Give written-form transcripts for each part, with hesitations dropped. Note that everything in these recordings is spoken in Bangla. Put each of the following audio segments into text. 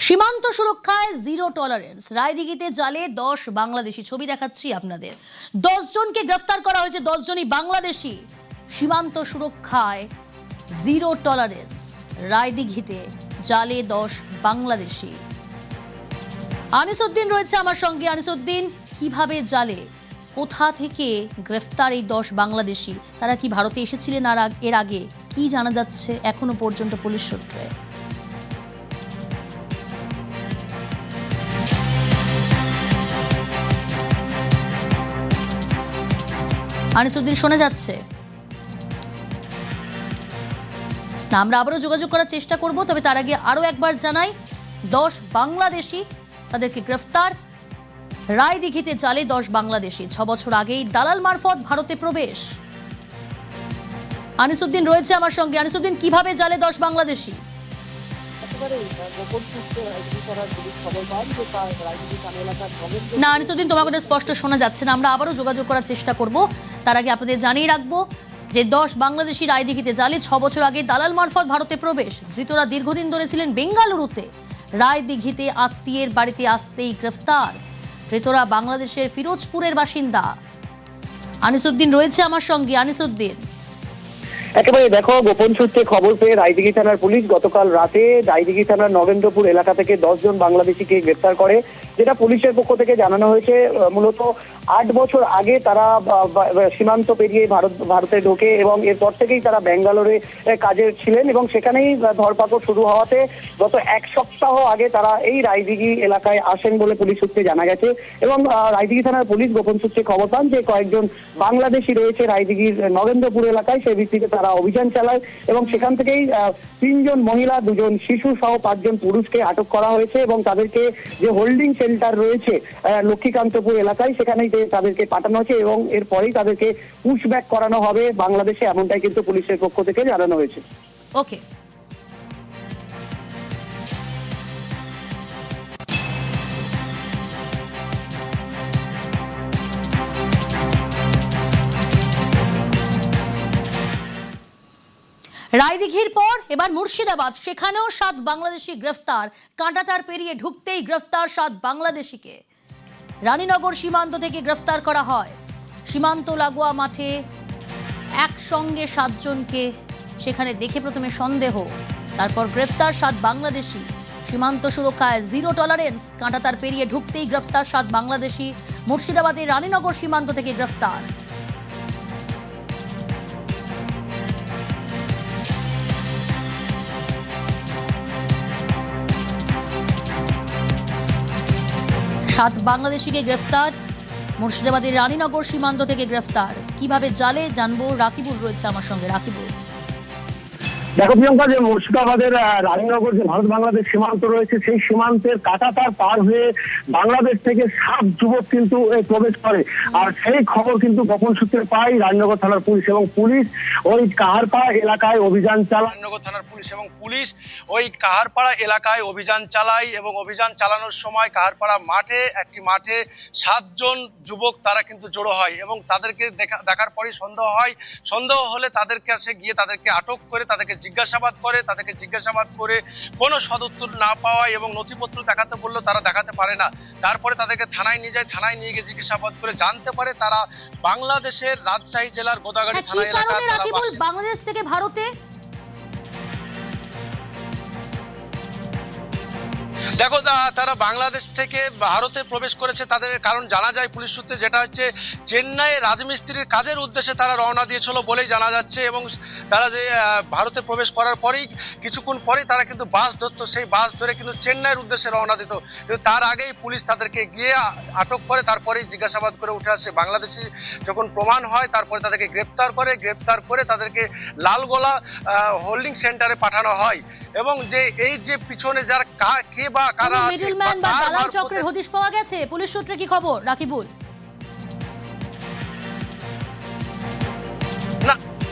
সীমান্ত সুরক্ষায় জিরো টলারেন্স। রায়দিঘিতে জালে 10 বাংলাদেশি। ছবি দেখাচ্ছি আপনাদের। 10 জনকে গ্রেফতার করা হয়েছে, 10 জনই বাংলাদেশি। সীমান্ত সুরক্ষায় জিরো টলারেন্স। রায়দিঘিতে জালে 10 বাংলাদেশি। আনিসউদ্দিন রয়েছে আমার সঙ্গে। আনিসউদ্দিন, কিভাবে জালে, কোথা থেকে গ্রেফতার এই 10 বাংলাদেশি? তারা কি ভারতে এসেছিলেন এর আগে? কি জানা যাচ্ছে এখনো পর্যন্ত পুলিশ সূত্রে? আনিসউদ্দিন, শোনা যাচ্ছে না? আমরা আবারও যোগাযোগ করার চেষ্টা করব, তবে তার আগে আরো একবার জানাই, 10 বাংলাদেশি, তাদেরকে গ্রেফতার। রায়দিঘিতে জালে 10 বাংলাদেশি। 6 বছর আগেই দালাল মারফত ভারতে প্রবেশ। আনিসউদ্দিন রয়েছে আমার সঙ্গে। আনিসউদ্দিন, কিভাবে জালে 10 বাংলাদেশি? না আনিসউদ্দিন, তোমার কথা স্পষ্ট শোনা যাচ্ছে না। আমরা আবারও যোগাযোগ করার চেষ্টা করব। তার আগে আপনাদের জানিয়ে রাখবো যে 10 বাংলাদেশি রায়দিঘিতে জালে। 6 বছর আগে দালাল মারফত ভারতে প্রবেশ। ধৃতরা দীর্ঘদিন ধরে ছিলেন বেঙ্গালুরুতে। রায়দিঘিতে আত্মীয়ের বাড়িতে আসতেই গ্রেফতার। ধৃতরা বাংলাদেশের ফিরোজপুরের বাসিন্দা। আনিসউদ্দিন রয়েছে আমার সঙ্গে। আনিসউদ্দিন, একেবারে দেখো, গোপন সূত্রে খবর পেয়ে রায়দিঘি থানার পুলিশ গতকাল রাতে রায়দিঘি থানার নগেন্দ্রপুর এলাকা থেকে 10 জন বাংলাদেশিকে গ্রেফতার করে। যেটা পুলিশের পক্ষ থেকে জানানো হয়েছে, মূলত 8 বছর আগে তারা সীমান্ত পেরিয়ে ভারতে ঢোকে এবং এরপর থেকেই তারা ব্যাঙ্গালোরে কাজে ছিলেন এবং সেখানেই ধরপাকড় শুরু হওয়াতে গত 1 সপ্তাহ আগে তারা এই রায়দিঘি এলাকায় আসেন বলে পুলিশ সূত্রে জানা গেছে। এবং রায়দিঘি থানার পুলিশ গোপন সূত্রে খবর পান যে কয়েকজন বাংলাদেশি রয়েছে রায়দিঘির নগেন্দ্রপুর এলাকায়। সেই ভিত্তিতে তারা অভিযান চালায় এবং সেখান থেকেই 3 জন মহিলা, 2 জন শিশু সহ 5 জন পুরুষকে আটক করা হয়েছে এবং তাদেরকে যে হোল্ডিং সেন্টার রয়েছে লক্ষ্মীকান্তপুর এলাকায়, সেখানেই তাদেরকে পাঠানো হয়েছে এবং এরপরেই তাদেরকে পুশব্যাক করানো হবে বাংলাদেশে, এমনটাই কিন্তু পুলিশের পক্ষ থেকে জানানো হয়েছে। ওকে। রায়দিঘির পর এবার মুর্শিদাবাদ। সেখানেও 7 বাংলাদেশি গ্রেফতার। কাঁটাতার পেরিয়ে ঢুকতেই গ্রেফতার 7 বাংলাদেশিকে। রানীনগর সীমান্ত থেকে গ্রেফতার করা হয়। সীমান্ত লাগোয়া মাঠে একসঙ্গে 7 জনকে সেখানে দেখে প্রথমে সন্দেহ, তারপর গ্রেফতার 7 বাংলাদেশি। সীমান্ত সুরক্ষায় জিরো টলারেন্স। কাঁটাতার পেরিয়ে ঢুকতেই গ্রেফতার 7 বাংলাদেশি। মুর্শিদাবাদের রানীনগর সীমান্ত থেকে গ্রেফতার। সাত বাংলাদেশিকে গ্রেফতার। মুর্শিদাবাদের রানীনগর সীমান্ত থেকে গ্রেফতার। কিভাবে জালে জানবো। রাকিবুল রয়েছে আমার সঙ্গে। রাকিবুল, দেখো প্রিয়ঙ্কা, যে মুর্শিদাবাদের রানীনগর যে ভারত বাংলাদেশ সীমান্ত রয়েছে, সেই সীমান্তের কাঁটাতার পার হয়ে বাংলাদেশ থেকে 7 যুবক কিন্তু প্রবেশ করে। আর সেই খবর কিন্তু গোপন সূত্রে পাই রানীনগর থানার পুলিশ এবং পুলিশ ওই কাহারপাড়া এলাকায় অভিযান চালায়। রানীনগর থানার পুলিশ এবং পুলিশ ওই কাহারপাড়া এলাকায় অভিযান চালায় এবং অভিযান চালানোর সময় কাহারপাড়া একটি মাঠে 7 জন যুবক তারা কিন্তু জড়ো হয় এবং তাদেরকে দেখার পরই সন্দেহ হলে তাদের কাছে গিয়ে তাদেরকে আটক করে তাদেরকে জিজ্ঞাসাবাদ করে কোনো সদুত্তর না পাওয়ায় এবং নথিপত্র দেখাতে বললেও তারা দেখাতে পারে না। তারপরে তাদেরকে থানায় নিয়ে যায়। থানায় নিয়ে গিয়ে জিজ্ঞাসাবাদ করে জানতে পারে তারা বাংলাদেশের রাজশাহী জেলার গোদাগাড়ি থানা এলাকার। বাংলাদেশ থেকে ভারতে দেখো, তারা বাংলাদেশ থেকে ভারতে প্রবেশ করেছে। তাদের কারণ জানা যায় পুলিশ সূত্রে, যেটা হচ্ছে চেন্নাইয়ে রাজমিস্ত্রির কাজের উদ্দেশ্যে তারা রওনা দিয়েছিল বলেই জানা যাচ্ছে এবং তারা যে ভারতে প্রবেশ করার পরেই কিছুক্ষণ পরেই তারা কিন্তু বাস ধরতো। সেই বাস ধরে কিন্তু চেন্নাইয়ের উদ্দেশ্যে রওনা দিত, কিন্তু তার আগেই পুলিশ তাদেরকে গিয়ে আটক করে তারপরেই জিজ্ঞাসাবাদ করে উঠে আসে। বাংলাদেশি যখন প্রমাণ হয় তারপরে তাদেরকে গ্রেপ্তার করে তাদেরকে লালগোলা হোল্ডিং সেন্টারে পাঠানো হয় এবং যে এই যে পিছনে যারা কে বা কারা আছে বা দালাল চক্রের হদিশ পাওয়া গেছে পুলিশ সূত্রে। কি খবর রাকিবুল?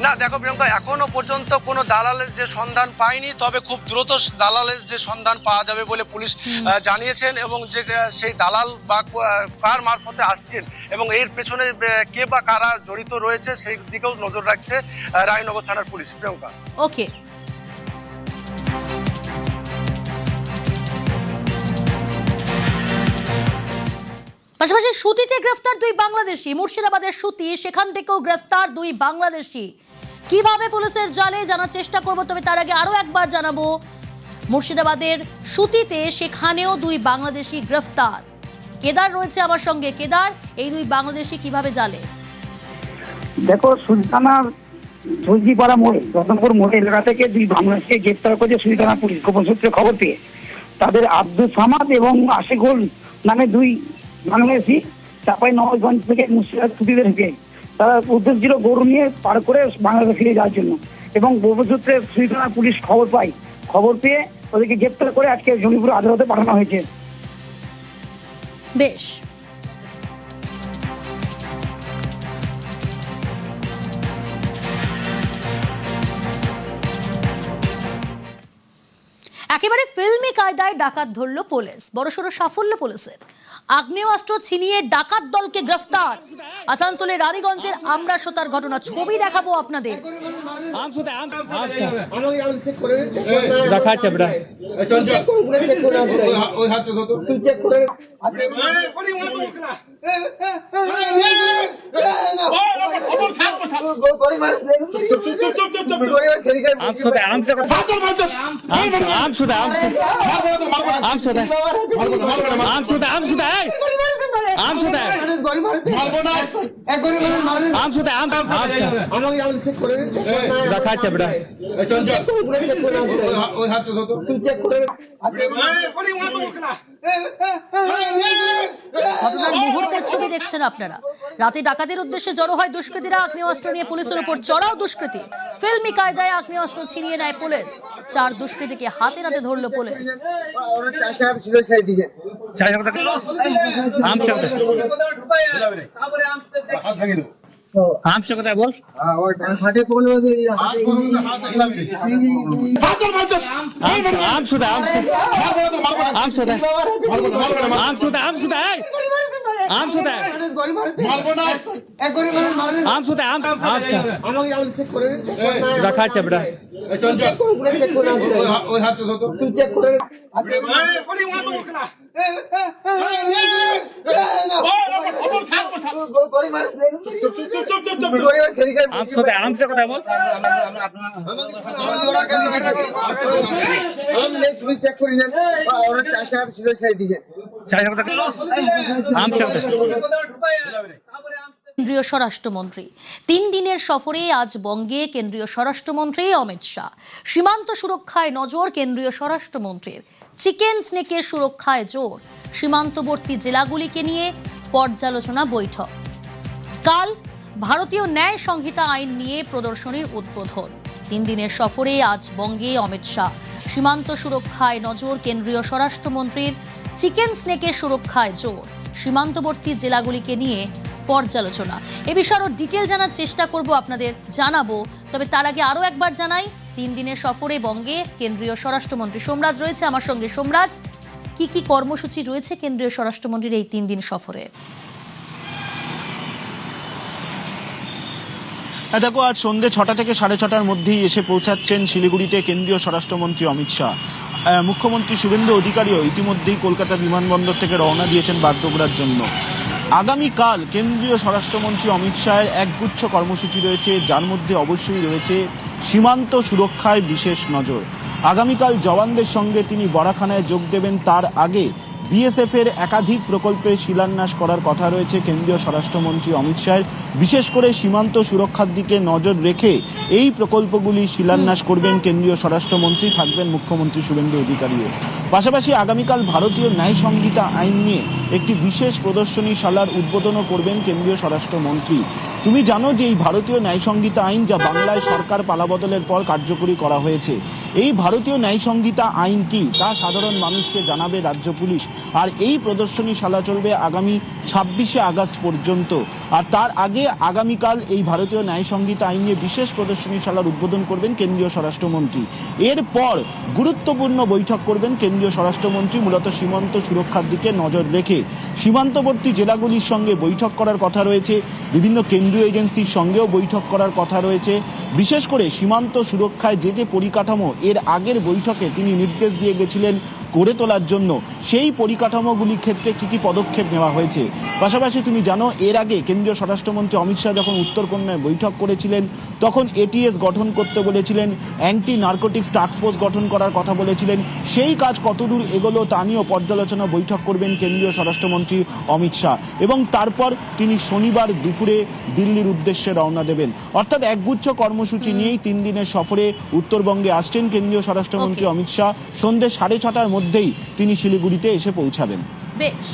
না দেখো প্রিয়ঙ্কা, এখনো পর্যন্ত কোনো দালালের যে সন্ধান পায়নি, তবে খুব দ্রুত দালালের যে সন্ধান পাওয়া যাবে বলে পুলিশ জানিয়েছেন এবং যে সেই দালাল বা কার মারফতে আসছেন এবং এর পেছনে কে বা কারা জড়িত রয়েছে সেই দিকেও নজর রাখছে রায়নগর থানার পুলিশ। প্রিয়ঙ্কা, ওকে। পাশাপাশি সুতিতে গ্রেফতার দুই বাংলাদেশি, মুর্শিদাবাদের সুতি, সেখান থেকেও গ্রেফতার দুই বাংলাদেশি। কিভাবে পুলিশের জালে জানার চেষ্টা করব, তবে তার আগে আরো একবার জানাবো মুর্শিদাবাদের সুতিতে সেখানেও দুই বাংলাদেশি গ্রেফতার। কেদার রয়েছে আমার সঙ্গে। কেদার, এই দুই বাংলাদেশি কিভাবে জালে? দেখো, সুলতানার সবজিপাড়া মোড়ে, রতনপুর মোড়ে এলাকা থেকে দুই বাংলাদেশকে গ্রেপ্তার করেছে সুলতানা পুলিশ। গোপন সূত্রে খবর পেয়ে তাদের আব্দুল সামাদ এবং আশিকুল নামে দুই বাংলাদেশি চাঁপাইনবাবগঞ্জ থেকে মুর্শিদাবাদ ছুটিতে ঢুকে তারা উদ্দেশ্য ছিল গরু নিয়ে পার করে বাংলাদেশে ফিরে যাওয়ার জন্য। এবং গোপন সূত্রে সুলতানা পুলিশ খবর পেয়ে ওদেরকে গ্রেপ্তার করে আজকে জঙ্গিপুর আদালতে পাঠানো হয়েছে। বেশ, একেবারে ফিল্মি কায়দায় ডাকাত ধরল পুলিশ। বড়সড় সাফল্য পুলিশের। আগ্নেয়াস্ত্র ছিনিয়ে ডাকাত দলকে গ্রেফতার। আসানসোলের রানীগঞ্জের আমরাসোতার ঘটনা, ছবি দেখাবো আপনাদের। ঘটনার মুহূর্তের ছবি দেখছেন আপনারা। রাতে ডাকাতের উদ্দেশ্যে জড়ো হয় দুষ্কৃতীরা। আগ্নেয়াস্ত্র নিয়ে পুলিশের উপর চড়াও দুষ্কৃতী। ফিল্মি কায়দায় আগ্নেয়াস্ত্র ছিনিয়ে নেয় পুলিশ। 4 দুষ্কৃতীকে হাতে নাতে ধরল পুলিশ। কেন্দ্রীয় স্বরাষ্ট্রমন্ত্রী 3 দিনের সফরে আজ বঙ্গে কেন্দ্রীয় স্বরাষ্ট্রমন্ত্রী অমিত শাহ। সীমান্ত সুরক্ষায় নজর কেন্দ্রীয় স্বরাষ্ট্রমন্ত্রীর। চিকেন স্নেকের সুরক্ষায় জোর। সীমান্তবর্তী জেলাগুলিকে নিয়ে পর্যালোচনা বৈঠক। কাল ভারতীয় ন্যায় সংহিতা আইন নিয়ে প্রদর্শনীর উদ্বোধন। 3 দিনের সফরে আজ বঙ্গে অমিত শাহ। সীমান্ত সুরক্ষায় নজর কেন্দ্রীয় স্বরাষ্ট্রমন্ত্রীর। চিকেন স্নেকের সুরক্ষায় জোর। সীমান্তবর্তী জেলাগুলিকে নিয়ে পর্যালোচনা। এ বিষয়ে আরো ডিটেল জানার চেষ্টা করব, আপনাদের জানাবো। তবে তার আগে আরো একবার জানাই, 3 দিনের সফরে বঙ্গে কেন্দ্রীয় স্বরাষ্ট্রমন্ত্রী সোমরাজ রয়েছে আমার সঙ্গে। সোমরাজ, কি কি কর্মসূচি রয়েছে কেন্দ্রীয় স্বরাষ্ট্রমন্ত্রীর এই 3 দিন সফরে? দেখো, আজ সন্ধ্যে 6টা থেকে 6:30টার মধ্যেই এসে পৌঁছাচ্ছেন শিলিগুড়িতে কেন্দ্রীয় স্বরাষ্ট্রমন্ত্রী অমিত শাহ। মুখ্যমন্ত্রী শুভেন্দু অধিকারীও ইতিমধ্যেই কলকাতা বিমানবন্দর থেকে রওনা দিয়েছেন বাগডোগরার জন্য। আগামীকাল কেন্দ্রীয় স্বরাষ্ট্রমন্ত্রী অমিত শাহের একগুচ্ছ কর্মসূচি রয়েছে, যার মধ্যে অবশ্যই রয়েছে সীমান্ত সুরক্ষায় বিশেষ নজর। আগামীকাল জওয়ানদের সঙ্গে তিনি বড়াখানায় যোগ দেবেন। তার আগে বিএসএফ এর একাধিক প্রকল্পের শিলান্যাস করার কথা রয়েছে কেন্দ্রীয় স্বরাষ্ট্রমন্ত্রী অমিত শাহের। বিশেষ করে সীমান্ত সুরক্ষার দিকে নজর রেখে এই প্রকল্পগুলি শিলান্যাস করবেন কেন্দ্রীয় স্বরাষ্ট্রমন্ত্রী, থাকবেন মুখ্যমন্ত্রী শুভেন্দু অধিকারীও। পাশাপাশি আগামীকাল ভারতীয় ন্যায় সংহিতা আইন নিয়ে একটি বিশেষ প্রদর্শনীশালার উদ্বোধনও করবেন কেন্দ্রীয় স্বরাষ্ট্রমন্ত্রী। তুমি জানো যে এই ভারতীয় ন্যায় সংহিতা আইন, যা বাংলায় সরকার পালাবদলের পর কার্যকরী করা হয়েছে, এই ভারতীয় ন্যায় সংহিতা আইন কি তা সাধারণ মানুষকে জানাবে রাজ্য পুলিশ। আর এই প্রদর্শনীশালা চলবে আগামী 26শে আগস্ট পর্যন্ত। আর তার আগে আগামীকাল এই ভারতীয় ন্যায় সংহিতা আইন নিয়ে বিশেষ প্রদর্শনীশালার উদ্বোধন করবেন কেন্দ্রীয় স্বরাষ্ট্রমন্ত্রী। এরপর গুরুত্বপূর্ণ বৈঠক করবেন কেন্দ্রীয় স্বরাষ্ট্রমন্ত্রী, মূলত সীমান্ত সুরক্ষার দিকে নজর রেখে। সীমান্তবর্তী জেলাগুলির সঙ্গে বৈঠক করার কথা রয়েছে, বিভিন্ন কেন্দ্রীয় এজেন্সির সঙ্গেও বৈঠক করার কথা রয়েছে। বিশেষ করে সীমান্ত সুরক্ষায় যে পরিকাঠামো এর আগের বৈঠকে তিনি নির্দেশ দিয়ে গেছিলেন গড়ে তোলার জন্য সেই পরিকাঠামোগুলির ক্ষেত্রে কি কি পদক্ষেপ নেওয়া হয়েছে। পাশাপাশি তুমি জানো, এর আগে কেন্দ্রীয় স্বরাষ্ট্রমন্ত্রী অমিত শাহ যখন উত্তরকন্যায় বৈঠক করেছিলেন তখন এটিএস গঠন করতে বলেছিলেন, অ্যান্টি নার্কোটিক্স টাস্ক ফোর্স গঠন করার কথা বলেছিলেন। সেই কাজ কতদূর এগোলো তা নিয়েও পর্যালোচনা বৈঠক করবেন কেন্দ্রীয় স্বরাষ্ট্রমন্ত্রী অমিত শাহ, এবং তারপর তিনি শনিবার দুপুরে দিল্লির উদ্দেশ্যে রওনা দেবেন। অর্থাৎ একগুচ্ছ কর্মসূচি নিয়েই 3 দিনের সফরে উত্তরবঙ্গে আসছেন কেন্দ্রীয় স্বরাষ্ট্রমন্ত্রী অমিত শাহ। সন্ধ্যে 6:30টার মধ্যেই তিনি শিলিগুড়িতে এসে পৌঁছাবেন। বেশ।